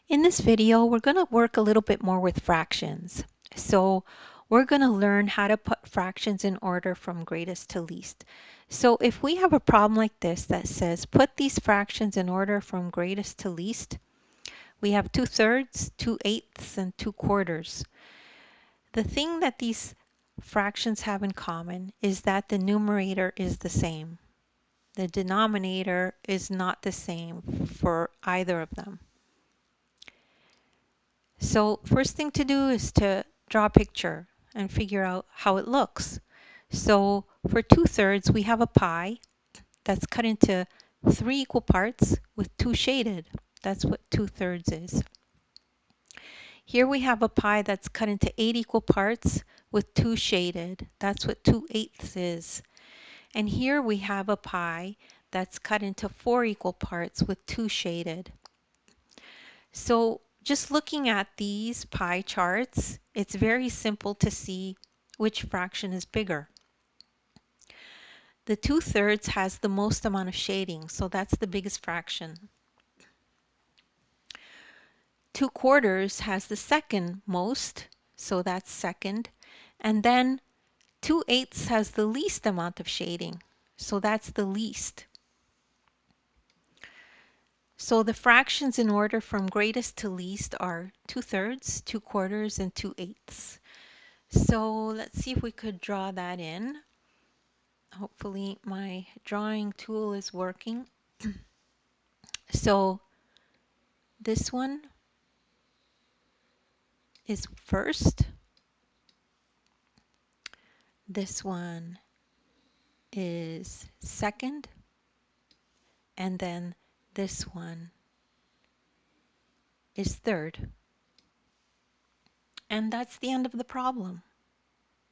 In this video, we're going to work a little bit more with fractions. So we're going to learn how to put fractions in order from greatest to least. So if we have a problem like this that says put these fractions in order from greatest to least, we have 2/3, 2/8, and 2/4. The thing that these fractions have in common is that the numerator is the same. The denominator is not the same for either of them. So first thing to do is to draw a picture and figure out how it looks. So for 2/3, we have a pie that's cut into 3 equal parts with 2 shaded. That's what 2/3 is. Here we have a pie that's cut into 8 equal parts with 2 shaded. That's what 2/8 is. And here we have a pie that's cut into 4 equal parts with 2 shaded. So just looking at these pie charts, it's very simple to see which fraction is bigger. The 2/3 has the most amount of shading, so that's the biggest fraction. 2/4 has the second most, so that's second. And then 2/8 has the least amount of shading, so that's the least. So the fractions in order from greatest to least are 2/3, 2/4, and 2/8. So let's see if we could draw that in. Hopefully my drawing tool is working. So this one is first. This one is second. And then this one is third. And that's the end of the problem.